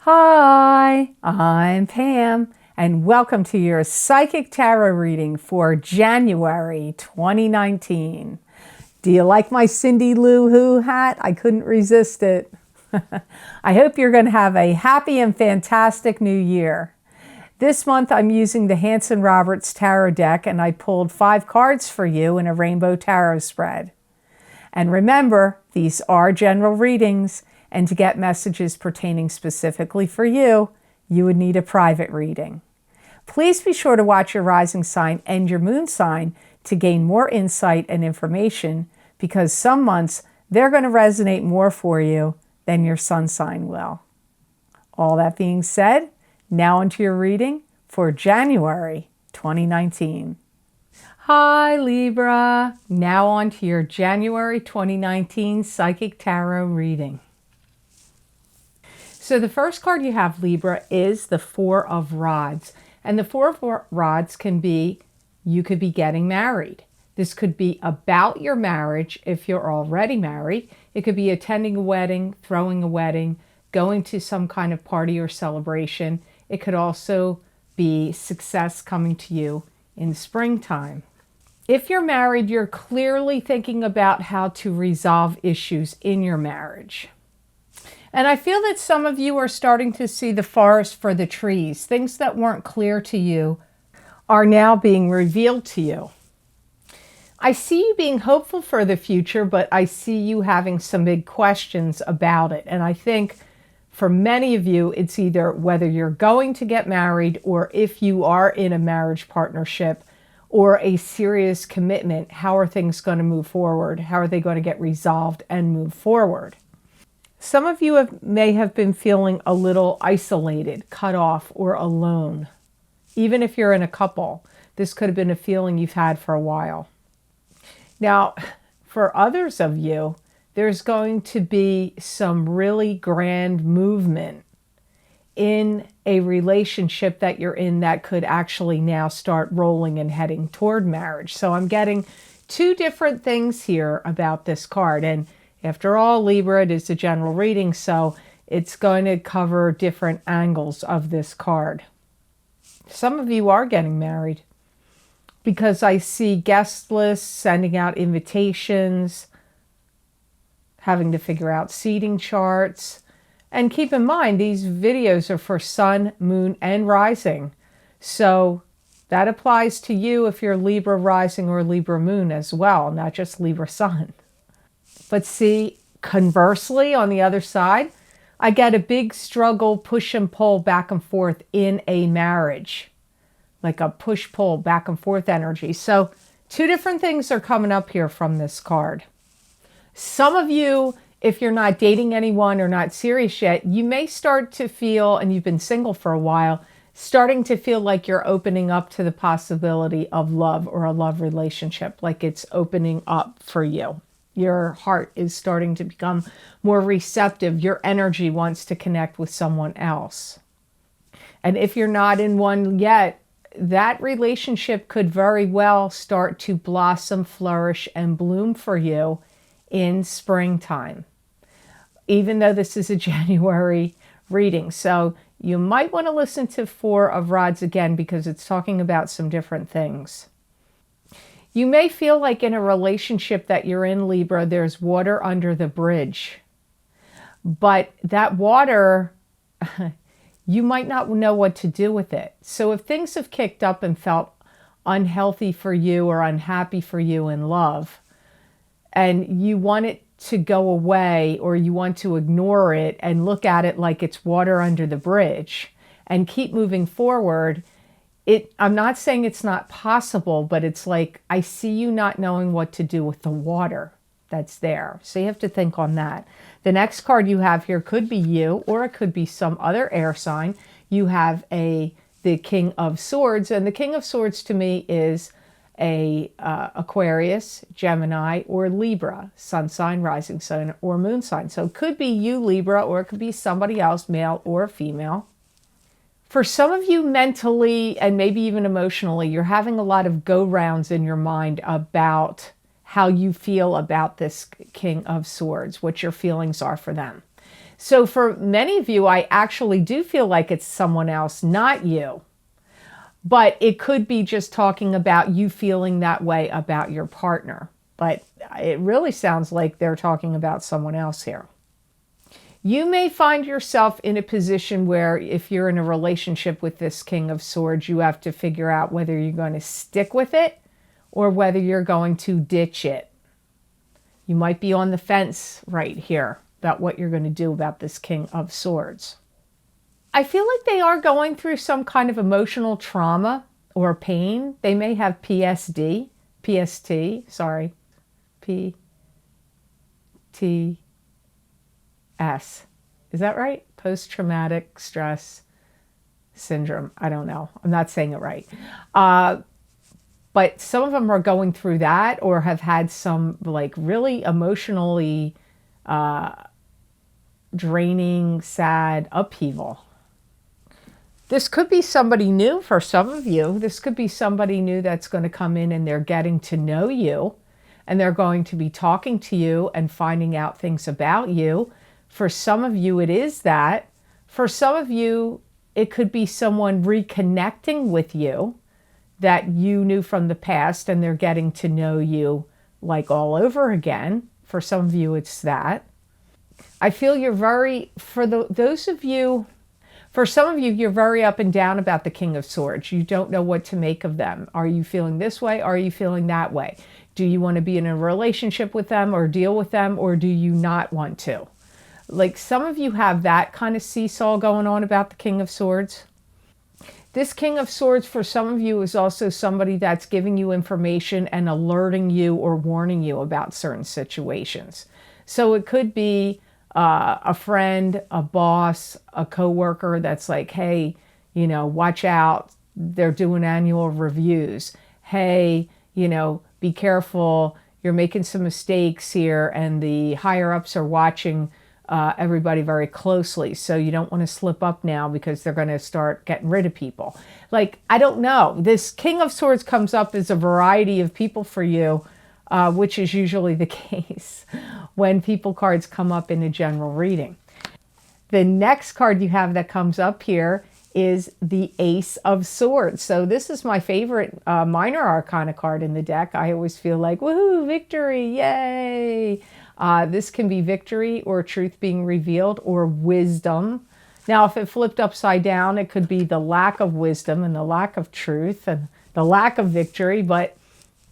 Hi, I'm Pam, and welcome to your Psychic Tarot reading for January 2019. Do you like my Cindy Lou Who hat? I couldn't resist it. I hope you're going to have a happy and fantastic new year. This month I'm using the Hanson Roberts Tarot deck, and I pulled 5 cards for you in a rainbow tarot spread. And remember, these are general readings, and to get messages pertaining specifically for you, you would need a private reading. Please be sure to watch your rising sign and your moon sign to gain more insight and information, because some months they're going to resonate more for you than your sun sign will. All that being said, now onto your reading for January 2019. Hi Libra, now on to your January 2019 Psychic Tarot reading. So the first card you have, Libra, is the Four of Rods. And the Four of Rods can be, you could be getting married. This could be about your marriage if you're already married. It could be attending a wedding, throwing a wedding, going to some kind of party or celebration. It could also be success coming to you in springtime. If you're married, you're clearly thinking about how to resolve issues in your marriage. And I feel that some of you are starting to see the forest for the trees. Things that weren't clear to you are now being revealed to you. I see you being hopeful for the future, but I see you having some big questions about it. And I think for many of you, it's either whether you're going to get married, or if you are in a marriage partnership or a serious commitment, how are things going to move forward? How are they going to get resolved and move forward? Some of you may have been feeling a little isolated, cut off, or alone. Even if you're in a couple, this could have been a feeling you've had for a while. Now, for others of you, there's going to be some really grand movement in a relationship that you're in that could actually now start rolling and heading toward marriage. So I'm getting 2 different things here about this card. And after all, Libra, it is a general reading, so it's going to cover different angles of this card. Some of you are getting married because I see guest lists, sending out invitations, having to figure out seating charts. And keep in mind, these videos are for sun, moon, and rising. So that applies to you if you're Libra rising or Libra moon as well, not just Libra sun. But see, conversely, on the other side, I get a big struggle, push and pull back and forth in a marriage. Like a push-pull, back and forth energy. So 2 different things are coming up here from this card. Some of you, if you're not dating anyone or not serious yet, you may start to feel, and you've been single for a while, starting to feel like you're opening up to the possibility of love or a love relationship, like it's opening up for you. Your heart is starting to become more receptive. Your energy wants to connect with someone else. And if you're not in one yet, that relationship could very well start to blossom, flourish, and bloom for you in springtime, even though this is a January reading. So you might want to listen to Four of Rods again, because it's talking about some different things. You may feel like in a relationship that you're in, Libra, there's water under the bridge. But that water, you might not know what to do with it. So if things have kicked up and felt unhealthy for you or unhappy for you in love, and you want it to go away, or you want to ignore it and look at it like it's water under the bridge and keep moving forward, I'm not saying it's not possible, but it's like, I see you not knowing what to do with the water that's there. So you have to think on that. The next card you have here could be you, or it could be some other air sign. You have the King of Swords, and the King of Swords to me is a Aquarius, Gemini, or Libra, sun sign, rising sign, or moon sign. So it could be you, Libra, or it could be somebody else, male or female. For some of you, mentally and maybe even emotionally, you're having a lot of go-rounds in your mind about how you feel about this King of Swords, what your feelings are for them. So for many of you, I actually do feel like it's someone else, not you. But it could be just talking about you feeling that way about your partner. But it really sounds like they're talking about someone else here. You may find yourself in a position where if you're in a relationship with this King of Swords, you have to figure out whether you're going to stick with it or whether you're going to ditch it. You might be on the fence right here about what you're going to do about this King of Swords. I feel like they are going through some kind of emotional trauma or pain. They may have PTSD, sorry, PTS. Is that right? Post-traumatic stress syndrome. I don't know. I'm not saying it right. But some of them are going through that or have had some like really emotionally draining, sad upheaval. This could be somebody new for some of you. This could be somebody new that's going to come in and they're getting to know you and they're going to be talking to you and finding out things about you. For some of you, it is that. For some of you, it could be someone reconnecting with you that you knew from the past and they're getting to know you like all over again. For some of you, it's that. I feel you're very, for some of you, you're very up and down about the King of Swords. You don't know what to make of them. Are you feeling this way? Are you feeling that way? Do you want to be in a relationship with them or deal with them, or do you not want to? Like some of you have that kind of seesaw going on about the King of Swords. This King of Swords for some of you is also somebody that's giving you information and alerting you or warning you about certain situations. So it could be a friend, a boss, a coworker that's like, hey, you know, watch out. They're doing annual reviews. Hey, you know, be careful. You're making some mistakes here. And the higher ups are watching everybody very closely. So you don't want to slip up now because they're going to start getting rid of people. Like, I don't know. This King of Swords comes up as a variety of people for you, which is usually the case when people cards come up in a general reading. The next card you have that comes up here is the Ace of Swords. So this is my favorite minor arcana card in the deck. I always feel like, woohoo, victory, yay. This can be victory or truth being revealed or wisdom. Now, if it flipped upside down, it could be the lack of wisdom and the lack of truth and the lack of victory, but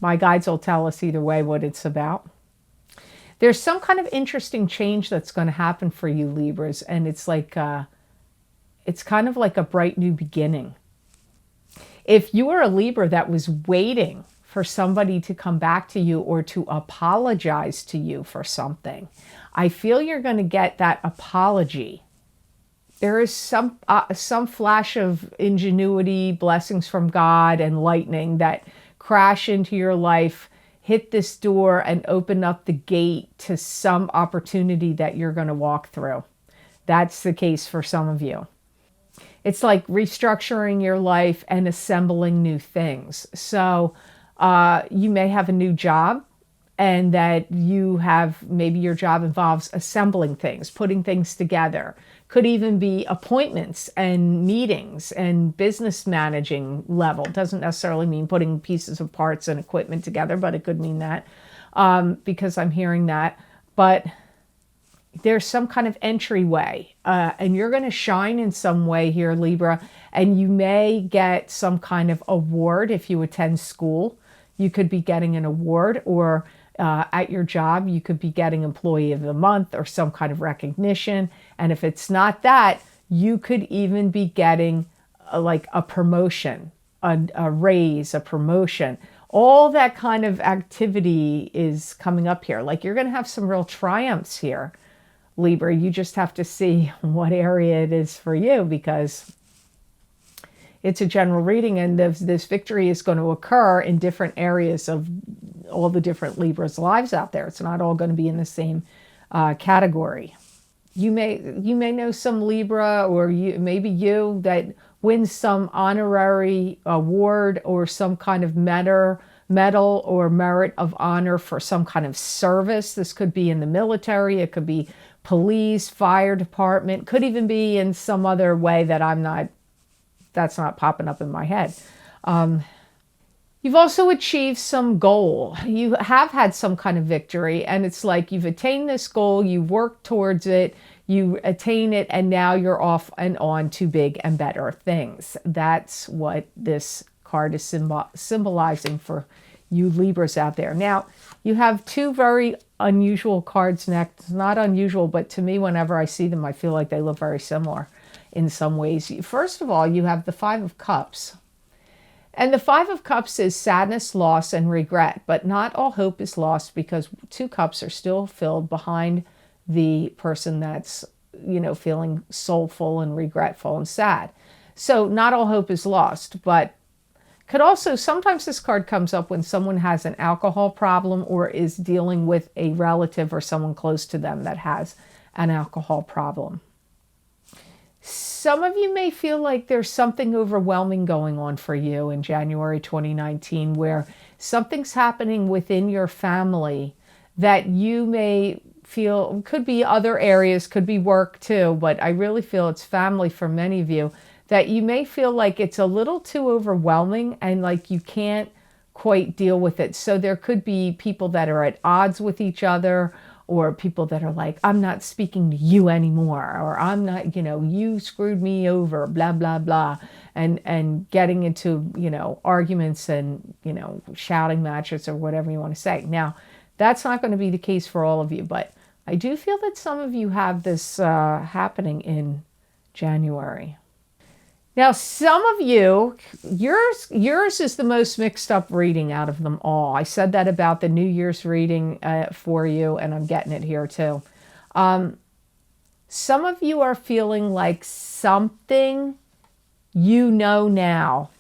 my guides will tell us either way what it's about. There's some kind of interesting change that's going to happen for you, Libras, and it's like it's kind of like a bright new beginning. If you are a Libra that was waiting for somebody to come back to you or to apologize to you for something, I feel you're going to get that apology. There is some flash of ingenuity, blessings from God, and lightning that crash into your life, hit this door, and open up the gate to some opportunity that you're going to walk through. That's the case for some of you. It's like restructuring your life and assembling new things. So you may have a new job, and that you have, maybe your job involves assembling things, putting things together. Could even be appointments and meetings and business managing level. Doesn't necessarily mean putting pieces of parts and equipment together, but it could mean that because I'm hearing that. But there's some kind of entryway and you're going to shine in some way here, Libra, and you may get some kind of award if you attend school. You could be getting an award, or at your job, you could be getting Employee of the Month or some kind of recognition. And if it's not that, you could even be getting like a promotion, a raise, a promotion. All that kind of activity is coming up here. Like, you're going to have some real triumphs here, Libra. You just have to see what area it is for you, because it's a general reading, and this victory is going to occur in different areas of all the different Libra's lives out there. It's not all going to be in the same category. You may know some Libra, or maybe you that wins some honorary award or some kind of medal or merit of honor for some kind of service. This could be in the military. It could be police, fire department, could even be in some other way that that's not popping up in my head. You've also achieved some goal. You have had some kind of victory, and it's like you've attained this goal, you've worked towards it, you attain it, and now you're off and on to big and better things. That's what this card is symbolizing for you Libras out there. Now, you have two very unusual cards next. Not unusual, but to me, whenever I see them, I feel like they look very similar in some ways. First of all, you have the Five of Cups. And the Five of Cups is sadness, loss, and regret. But not all hope is lost, because two cups are still filled behind the person that's, feeling soulful and regretful and sad. So not all hope is lost, but could also, sometimes this card comes up when someone has an alcohol problem or is dealing with a relative or someone close to them that has an alcohol problem. Some of you may feel like there's something overwhelming going on for you in January 2019, where something's happening within your family that you may feel, could be other areas, could be work too, but I really feel it's family for many of you, that you may feel like it's a little too overwhelming and like you can't quite deal with it. So there could be people that are at odds with each other, or people that are like, I'm not speaking to you anymore, or I'm not, you screwed me over, blah, blah, blah, and getting into, arguments and, shouting matches or whatever you want to say. Now, that's not going to be the case for all of you, but I do feel that some of you have this happening in January. Now, some of you, yours is the most mixed up reading out of them all. I said that about the New Year's reading for you, and I'm getting it here too. Some of you are feeling like something now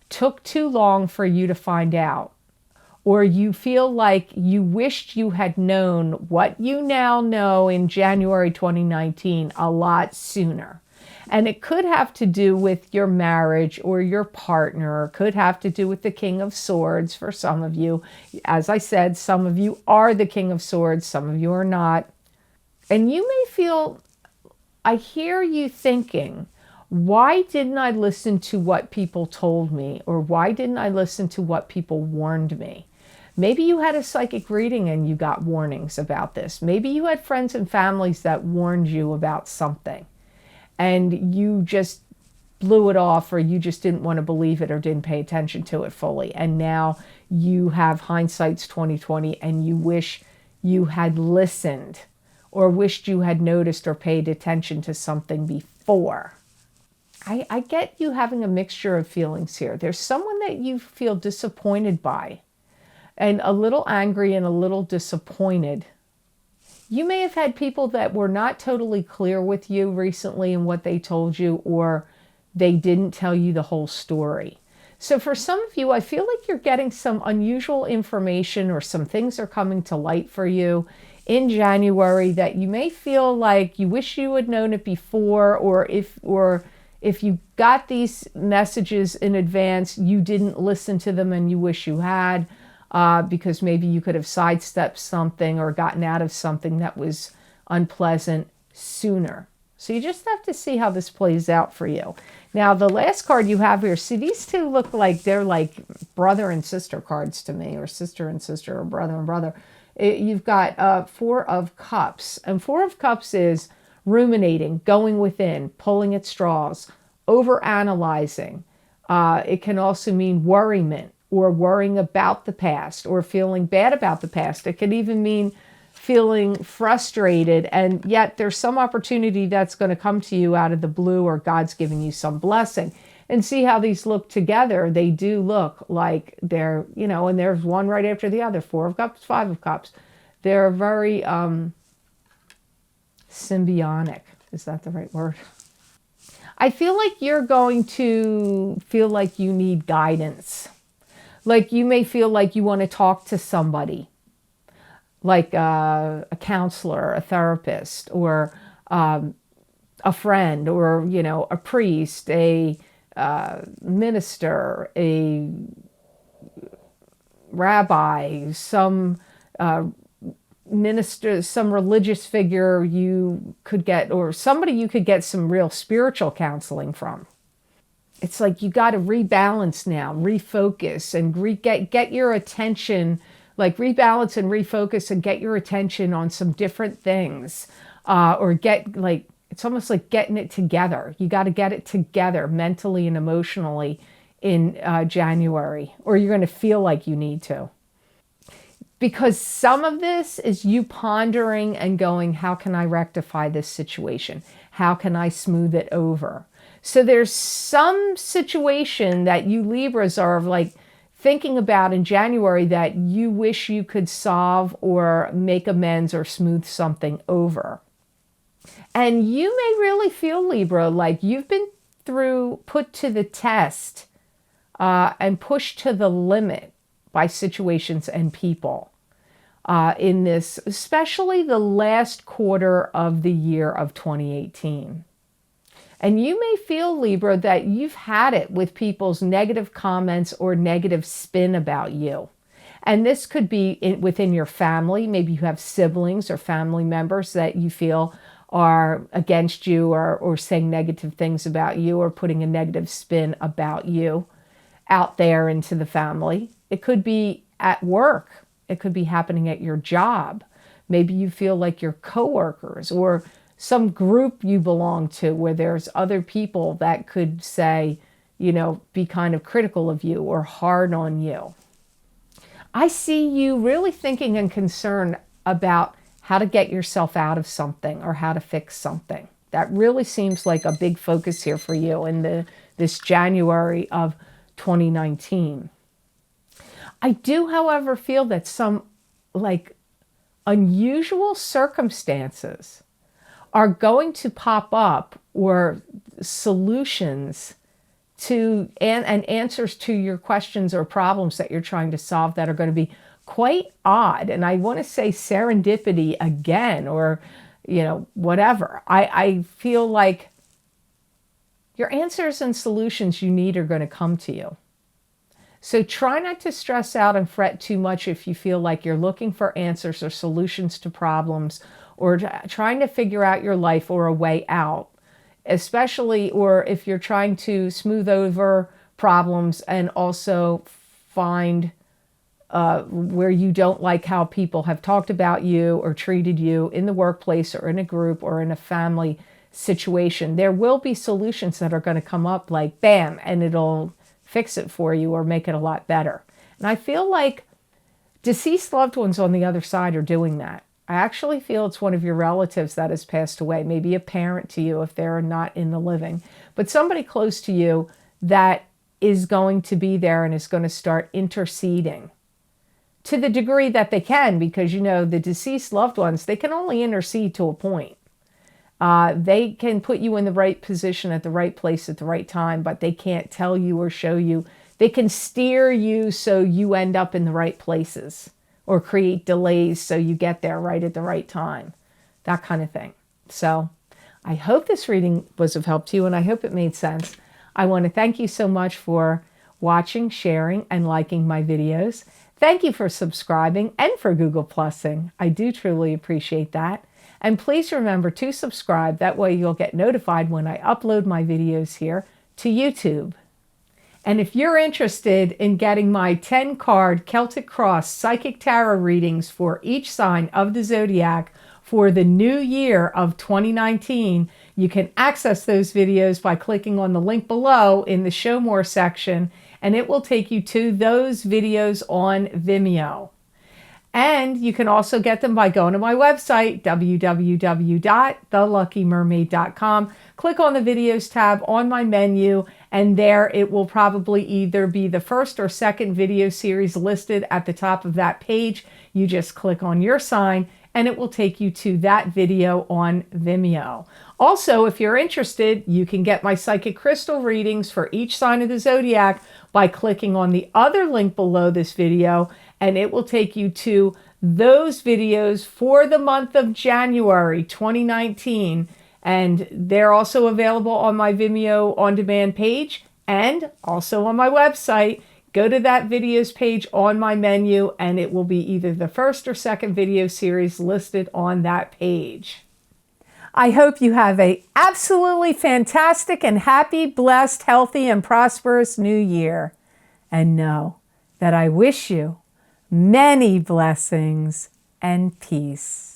took too long for you to find out. Or you feel like you wished you had known what you now know in January 2019 a lot sooner. And it could have to do with your marriage or your partner. It could have to do with the King of Swords for some of you. As I said, some of you are the King of Swords, some of you are not. And you may feel, I hear you thinking, why didn't I listen to what people told me? Or why didn't I listen to what people warned me? Maybe you had a psychic reading and you got warnings about this. Maybe you had friends and families that warned you about something, and you just blew it off, or you just didn't want to believe it or didn't pay attention to it fully. And now you have hindsight's 2020 and you wish you had listened or wished you had noticed or paid attention to something before. I get you having a mixture of feelings here. There's someone that you feel disappointed by, and a little angry and a little disappointed. You may have had people that were not totally clear with you recently in what they told you, or they didn't tell you the whole story. So for some of you, I feel like you're getting some unusual information, or some things are coming to light for you in January that you may feel like you wish you had known it before, or if you got these messages in advance, you didn't listen to them and you wish you had. Because maybe you could have sidestepped something or gotten out of something that was unpleasant sooner. So you just have to see how this plays out for you. Now, the last card you have here, see, these two look like they're like brother and sister cards to me, or sister and sister, or brother and brother. You've got Four of Cups, and Four of Cups is ruminating, going within, pulling at straws, overanalyzing. It can also mean worriment, or worrying about the past, or feeling bad about the past. It could even mean feeling frustrated, and yet there's some opportunity that's going to come to you out of the blue, or God's giving you some blessing. And see how these look together. They do look like they're, and there's one right after the other. Four of Cups, Five of Cups. They're very symbiotic. Is that the right word? I feel like you're going to feel like you need guidance. Like you may feel like you want to talk to somebody, like a counselor, a therapist, or a friend, or, a priest, a minister, a rabbi, some, minister, some religious figure you could get, or somebody you could get some real spiritual counseling from. It's like you got to rebalance now, refocus, and get your attention, like rebalance and refocus and get your attention on some different things. Or get like, it's almost like getting it together. You got to get it together mentally and emotionally in January, or you're going to feel like you need to. Because some of this is you pondering and going, how can I rectify this situation? How can I smooth it over? So there's some situation that you Libras are like thinking about in January that you wish you could solve or make amends or smooth something over. And you may really feel, Libra, like you've been put to the test and pushed to the limit by situations and people in this, especially the last quarter of the year of 2018. And you may feel, Libra, that you've had it with people's negative comments or negative spin about you. And this could be within your family. Maybe you have siblings or family members that you feel are against you or saying negative things about you or putting a negative spin about you out there into the family. It could be at work. It could be happening at your job. Maybe you feel like your coworkers or some group you belong to where there's other people that could say, you know, be kind of critical of you or hard on you. I see you really thinking and concerned about how to get yourself out of something or how to fix something. That really seems like a big focus here for you in this January of 2019. I do, however, feel that some like unusual circumstances are going to pop up, or solutions to and answers to your questions or problems that you're trying to solve that are going to be quite odd. And I want to say serendipity again, or, you know, whatever. I feel like your answers and solutions you need are going to come to you. So try not to stress out and fret too much if you feel like you're looking for answers or solutions to problems, or trying to figure out your life or a way out, especially, or if you're trying to smooth over problems and also find where you don't like how people have talked about you or treated you in the workplace or in a group or in a family situation. There will be solutions that are going to come up like bam, and it'll fix it for you or make it a lot better. And I feel like deceased loved ones on the other side are doing that. I actually feel it's one of your relatives that has passed away, maybe a parent to you if they're not in the living, but somebody close to you that is going to be there and is going to start interceding to the degree that they can, because, you know, the deceased loved ones, they can only intercede to a point. They can put you in the right position at the right place at the right time, but they can't tell you or show you. They can steer you so you end up in the right places, or create delays so you get there right at the right time, that kind of thing. So I hope this reading was of help to you, and I hope it made sense. I want to thank you so much for watching, sharing, and liking my videos. Thank you for subscribing and for Google Plusing. I do truly appreciate that. And please remember to subscribe. That way you'll get notified when I upload my videos here to YouTube. And if you're interested in getting my 10-card Celtic Cross Psychic Tarot readings for each sign of the zodiac for the new year of 2019, you can access those videos by clicking on the link below in the Show More section, and it will take you to those videos on Vimeo. And you can also get them by going to my website, www.theluckymermaid.com. Click on the videos tab on my menu, and there it will probably either be the first or second video series listed at the top of that page. You just click on your sign, and it will take you to that video on Vimeo. Also, if you're interested, you can get my psychic crystal readings for each sign of the zodiac by clicking on the other link below this video, and it will take you to those videos for the month of January 2019. And they're also available on my Vimeo on demand page and also on my website. go to that videos page on my menu, and it will be either the first or second video series listed on that page. I hope you have an absolutely fantastic and happy, blessed, healthy, and prosperous new year. And know that I wish you many blessings and peace.